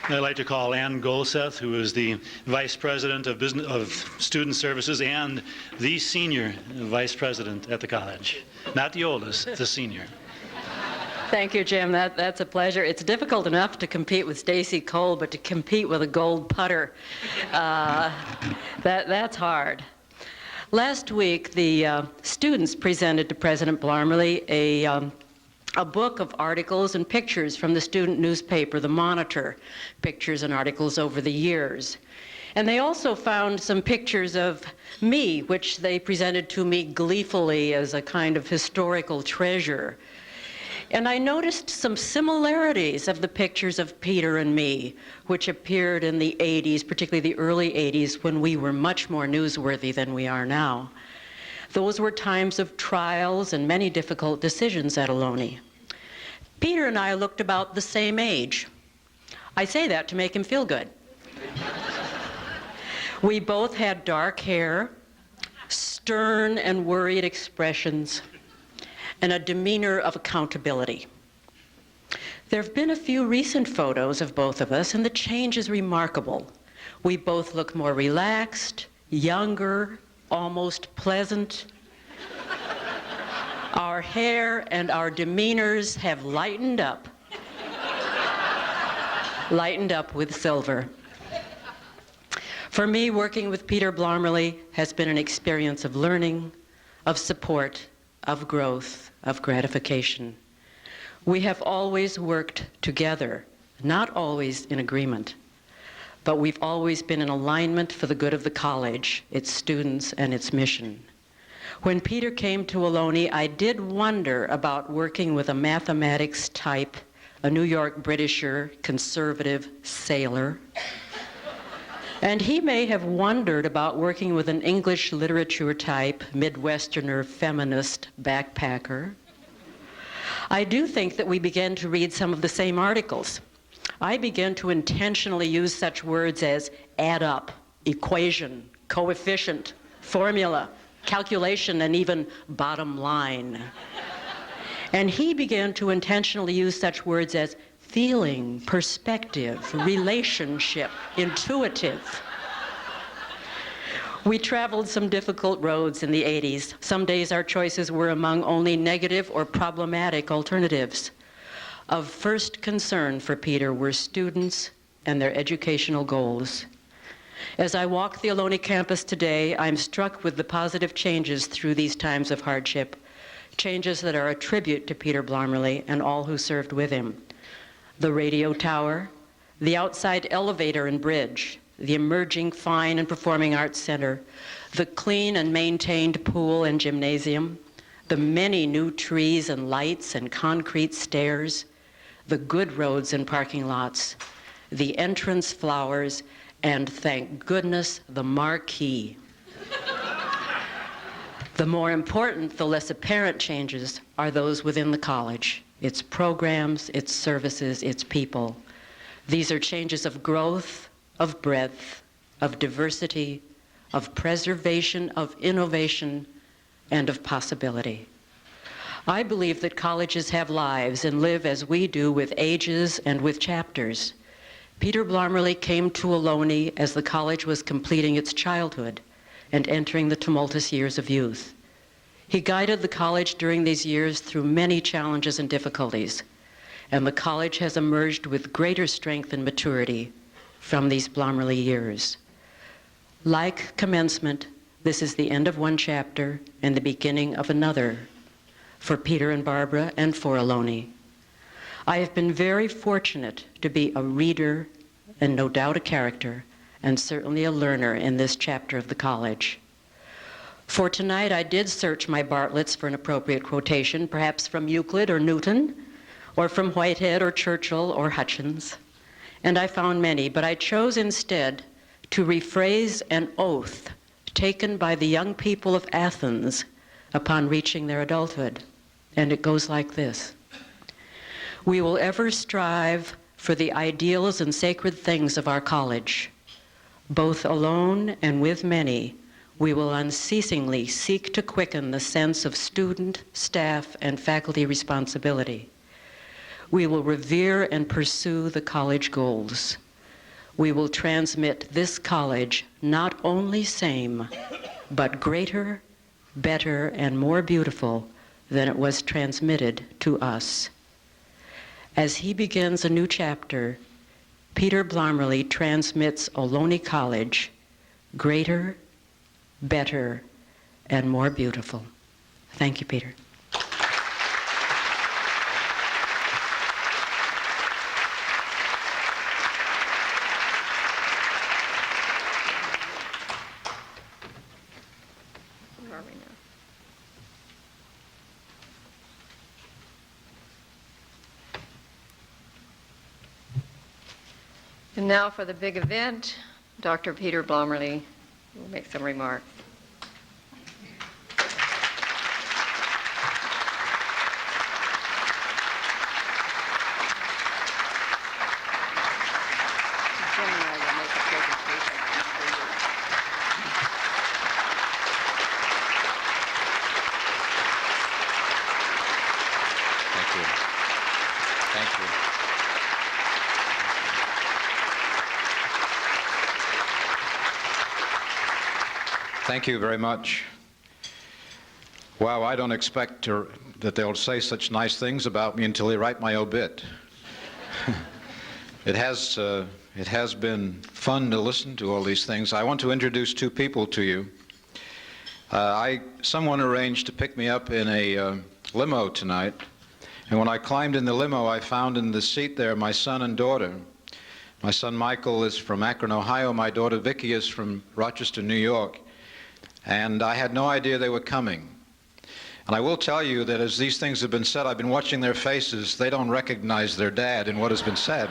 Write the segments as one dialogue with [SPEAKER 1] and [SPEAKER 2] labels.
[SPEAKER 1] I'd like to call Ann Golseth, who is the Vice President of Student Services and the Senior Vice President at the college. Not the oldest, the senior.
[SPEAKER 2] Thank you, Jim. That's a pleasure. It's difficult enough to compete with Stacy Cole, but to compete with a gold putter, that's hard. Last week, the students presented to President Blomerley a book of articles and pictures from the student newspaper, The Monitor, pictures and articles over the years. And they also found some pictures of me, which they presented to me gleefully as a kind of historical treasure. And I noticed some similarities of the pictures of Peter and me, which appeared in the 80s, particularly the early 80s, when we were much more newsworthy than we are now. Those were times of trials and many difficult decisions at Ohlone. Peter and I looked about the same age. I say that to make him feel good. We both had dark hair, stern and worried expressions, and a demeanor of accountability. There have been a few recent photos of both of us, and the change is remarkable. We both look more relaxed, younger, almost pleasant. Our hair and our demeanors have lightened up with silver. For me, working with Peter Blomerley has been an experience of learning, of support, of growth, of gratification. We have always worked together, not always in agreement, but we've always been in alignment for the good of the college, its students, and its mission. When Peter came to Ohlone, I did wonder about working with a mathematics type, a New York Britisher, conservative sailor. And he may have wondered about working with an English literature type, Midwesterner, feminist, backpacker. I do think that we began to read some of the same articles. I began to intentionally use such words as add up, equation, coefficient, formula, calculation, and even bottom line. And he began to intentionally use such words as feeling, perspective, relationship, intuitive. We traveled some difficult roads in the 80s. Some days our choices were among only negative or problematic alternatives. Of first concern for Peter were students and their educational goals. As I walk the Ohlone campus today, I'm struck with the positive changes through these times of hardship, changes that are a tribute to Peter Blomerley and all who served with him. The radio tower, the outside elevator and bridge, the emerging Fine and Performing Arts Center, the clean and maintained pool and gymnasium, the many new trees and lights and concrete stairs, the good roads and parking lots, the entrance flowers, and thank goodness, the marquee. The more important, though less apparent changes are those within the college. Its programs, its services, its people. These are changes of growth, of breadth, of diversity, of preservation, of innovation, and of possibility. I believe that colleges have lives and live as we do with ages and with chapters. Peter Blomerley came to Ohlone as the college was completing its childhood and entering the tumultuous years of youth. He guided the college during these years through many challenges and difficulties, and the college has emerged with greater strength and maturity from these Blomerley years. Like commencement, this is the end of one chapter and the beginning of another for Peter and Barbara and for Ohlone. I have been very fortunate to be a reader and no doubt a character and certainly a learner in this chapter of the college. For tonight, I did search my Bartletts for an appropriate quotation, perhaps from Euclid or Newton, or from Whitehead or Churchill or Hutchins, and I found many, but I chose instead to rephrase an oath taken by the young people of Athens upon reaching their adulthood, and it goes like this. We will ever strive for the ideals and sacred things of our college. Both alone and with many, we will unceasingly seek to quicken the sense of student, staff, and faculty responsibility. We will revere and pursue the college goals. we will transmit this college not only same, but greater, better, and more beautiful than it was transmitted to us. As he begins a new chapter, Peter Blomerley transmits Ohlone College greater, better, and more beautiful. Thank you, Peter.
[SPEAKER 3] Where are we now? And now for the big event, Dr. Peter Blomerley will make some remarks. Jim and I will make a presentation after you.
[SPEAKER 4] Thank you. Thank you. Thank you very much. Wow, I don't expect that they'll say such nice things about me until they write my obit. It has been fun to listen to all these things. I want to introduce two people to you. Someone arranged to pick me up in a limo tonight, and when I climbed in the limo, I found in the seat there my son and daughter. My son Michael is from Akron, Ohio. My daughter Vicki is from Rochester, New York. And I had no idea they were coming. And I will tell you that as these things have been said, I've been watching their faces. They don't recognize their dad in what has been said.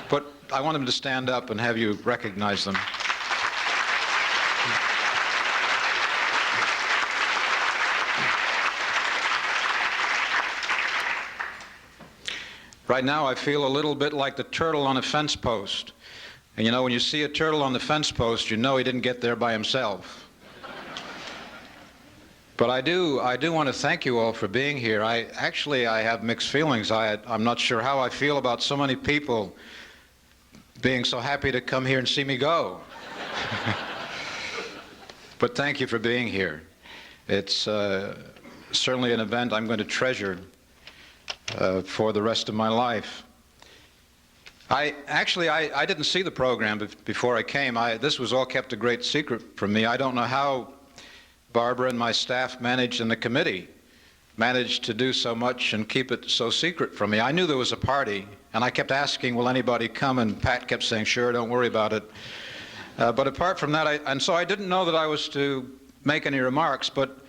[SPEAKER 4] But I want them to stand up and have you recognize them. Right now I feel a little bit like the turtle on a fence post. And you know, when you see a turtle on the fence post, you know he didn't get there by himself. But I do want to thank you all for being here. I have mixed feelings. I'm not sure how I feel about so many people being so happy to come here and see me go. But thank you for being here. It's certainly an event I'm going to treasure for the rest of my life. I didn't see the program before I came. This was all kept a great secret from me. I don't know how Barbara and my staff managed, and the committee managed to do so much and keep it so secret from me. I knew there was a party, and I kept asking, will anybody come? And Pat kept saying, sure, don't worry about it. But apart from that, so I didn't know that I was to make any remarks, but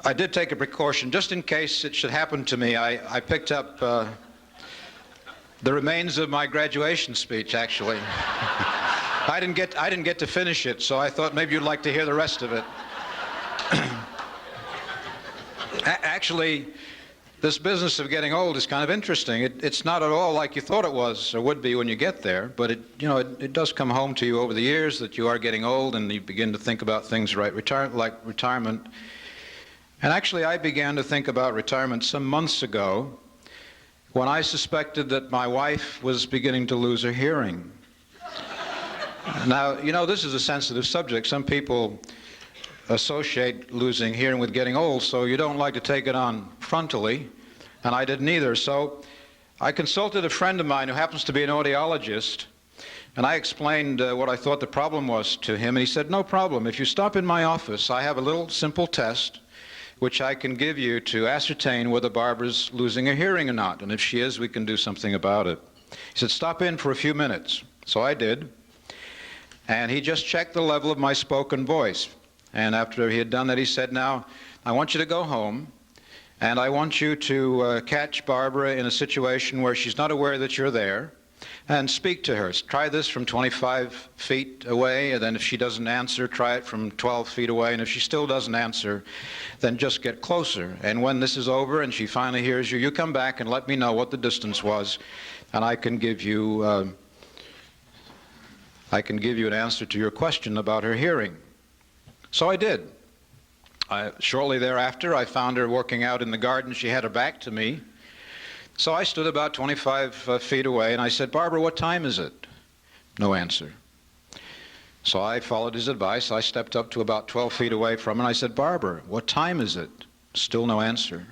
[SPEAKER 4] I did take a precaution. Just in case it should happen to me, I picked up the remains of my graduation speech, actually. I didn't get to finish it, so I thought maybe you'd like to hear the rest of it. Actually, this business of getting old is kind of interesting. It's not at all like you thought it was or would be when you get there, but it does come home to you over the years that you are getting old, and you begin to think about things like retirement. And actually, I began to think about retirement some months ago when I suspected that my wife was beginning to lose her hearing. Now, this is a sensitive subject. Some people associate losing hearing with getting old, so you don't like to take it on frontally, and I didn't either. So I consulted a friend of mine who happens to be an audiologist, and I explained what I thought the problem was to him, and he said, no problem. If you stop in my office, I have a little simple test which I can give you to ascertain whether Barbara's losing her hearing or not, and if she is, we can do something about it. He said, stop in for a few minutes. So I did, and he just checked the level of my spoken voice. And after he had done that, he said, now, I want you to go home, and I want you to catch Barbara in a situation where she's not aware that you're there, and speak to her. Try this from 25 feet away, and then if she doesn't answer, try it from 12 feet away, and if she still doesn't answer, then just get closer. And when this is over and she finally hears you, you come back and let me know what the distance was, and I can give you an answer to your question about her hearing. So I did. Shortly thereafter, I found her working out in the garden. She had her back to me, So I stood about 25 feet away, and I said, "Barbara, what time is it?" No answer. So I followed his advice. I stepped up to about 12 feet away from her, and I said, "Barbara, what time is it?" Still no answer.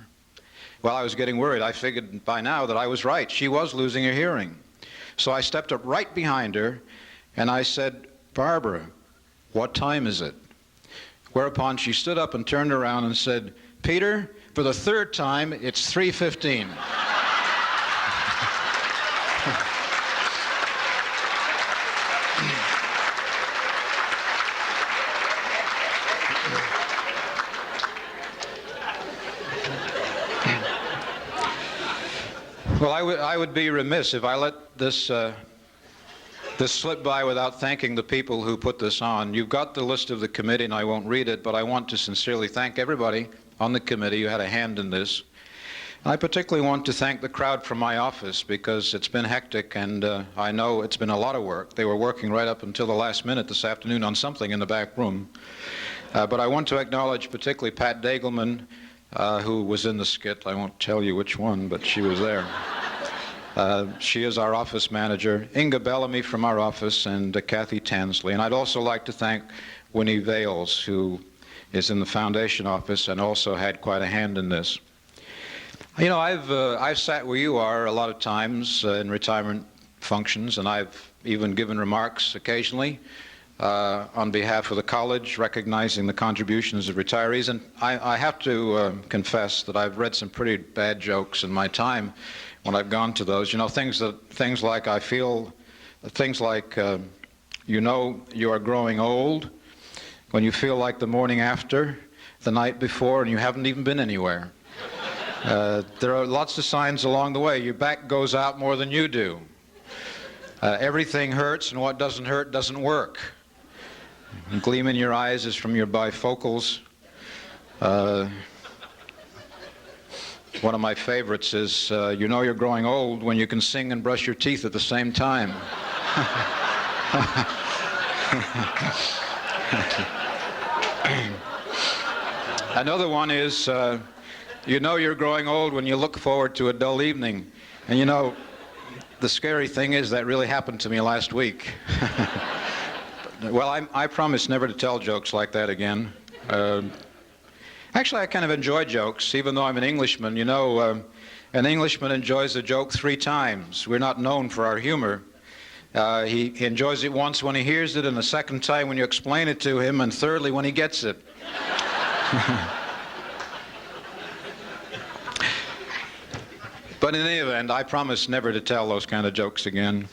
[SPEAKER 4] Well, I was getting worried. I figured by now that I was right. She was losing her hearing. So I stepped up right behind her, and I said, "Barbara, what time is it?" Whereupon she stood up and turned around and said, "Peter, for the third time, it's 3:15. Well, I would be remiss if I let this slip by without thanking the people who put this on. You've got the list of the committee, and I won't read it, but I want to sincerely thank everybody on the committee who had a hand in this. I particularly want to thank the crowd from my office, because it's been hectic, and I know it's been a lot of work. They were working right up until the last minute this afternoon on something in the back room. But I want to acknowledge particularly Pat Dagelman, who was in the skit. I won't tell you which one, but she was there. She is our office manager, Inga Bellamy from our office, and Kathy Tansley. And I'd also like to thank Winnie Vales, who is in the foundation office and also had quite a hand in this. You know, I've sat where you are a lot of times in retirement functions, and I've even given remarks occasionally on behalf of the college, recognizing the contributions of retirees. And I have to confess that I've read some pretty bad jokes in my time when I've gone to those. You know, things like you know you are growing old when you feel like the morning after, the night before, and you haven't even been anywhere. There are lots of signs along the way. Your back goes out more than you do. Everything hurts, and what doesn't hurt doesn't work. The gleam in your eyes is from your bifocals. One of my favorites is, you know you're growing old when you can sing and brush your teeth at the same time. Another one is, you know you're growing old when you look forward to a dull evening. And you know, the scary thing is that really happened to me last week. Well, I promise never to tell jokes like that again. Actually, I kind of enjoy jokes, even though I'm an Englishman. You know, an Englishman enjoys a joke 3 times. We're not known for our humor. He enjoys it once when he hears it, and a second time when you explain it to him, and thirdly when he gets it. But in any event, I promise never to tell those kind of jokes again.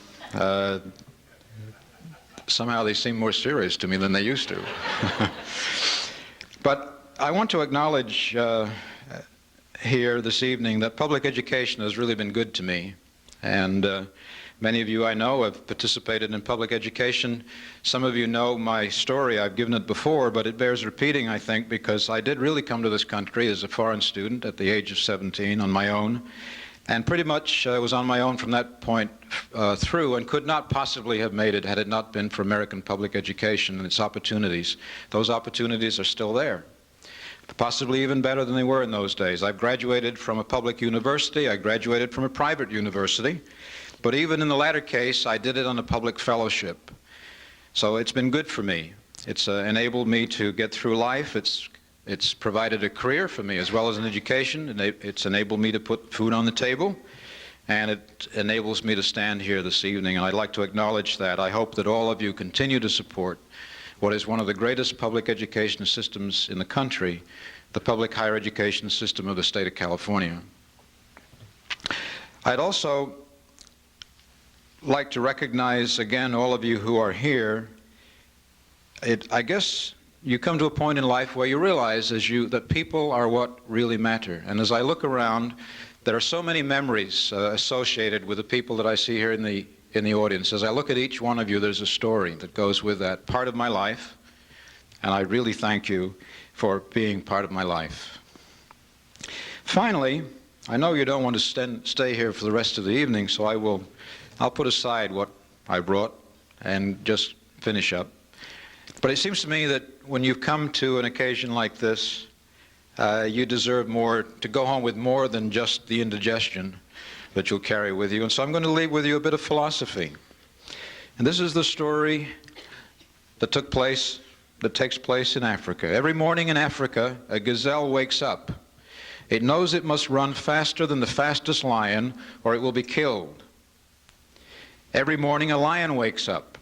[SPEAKER 4] Somehow they seem more serious to me than they used to. But I want to acknowledge here this evening that public education has really been good to me. And many of you I know have participated in public education. Some of you know my story. I've given it before, but it bears repeating, I think, because I did really come to this country as a foreign student at the age of 17 on my own. And pretty much was on my own from that point through, and could not possibly have made it had it not been for American public education and its opportunities. Those opportunities are still there, possibly even better than they were in those days. I've graduated from a public university. I graduated from a private university. But even in the latter case, I did it on a public fellowship. So it's been good for me. It's enabled me to get through life. It's provided a career for me as well as an education. It's enabled me to put food on the table, and it enables me to stand here this evening, and I'd like to acknowledge that. I hope that all of you continue to support what is one of the greatest public education systems in the country, the public higher education system of the state of California. I'd also like to recognize again all of you who are here. I guess you come to a point in life where you realize that people are what really matter. And as I look around, there are so many memories associated with the people that I see here in the audience. As I look at each one of you, there's a story that goes with that part of my life. And I really thank you for being part of my life. Finally, I know you don't want to stay here for the rest of the evening, so I'll put aside what I brought and just finish up. But it seems to me that when you've come to an occasion like this, you deserve more, to go home with more than just the indigestion, that you'll carry with you. And so I'm going to leave with you a bit of philosophy. And this is the story that takes place in Africa. Every morning in Africa, a gazelle wakes up. It knows it must run faster than the fastest lion, or it will be killed. Every morning a lion wakes up.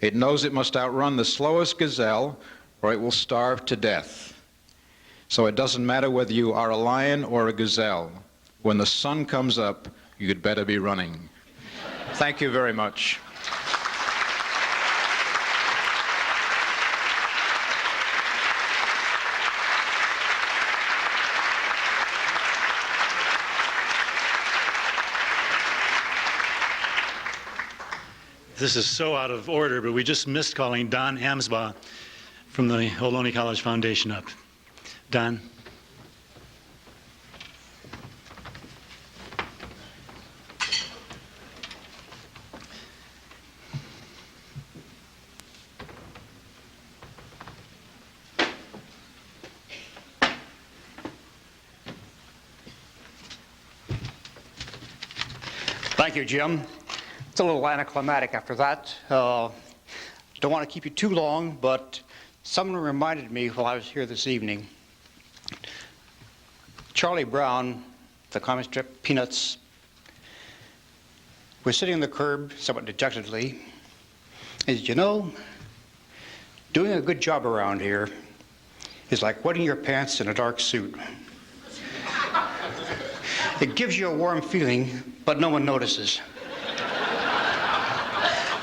[SPEAKER 4] It knows it must outrun the slowest gazelle, or it will starve to death. So it doesn't matter whether you are a lion or a gazelle. When the sun comes up, you'd better be running. Thank you very much.
[SPEAKER 1] This is so out of order, but we just missed calling Don Amsbaugh from the Ohlone College Foundation up. Don.
[SPEAKER 5] Thank you, Jim. It's a little anticlimactic after that. Don't want to keep you too long, but someone reminded me while I was here this evening. Charlie Brown, the comic strip Peanuts, was sitting on the curb somewhat dejectedly. He said, you know, doing a good job around here is like wetting your pants in a dark suit. It gives you a warm feeling, but no one notices.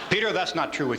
[SPEAKER 5] Peter, that's not true with you.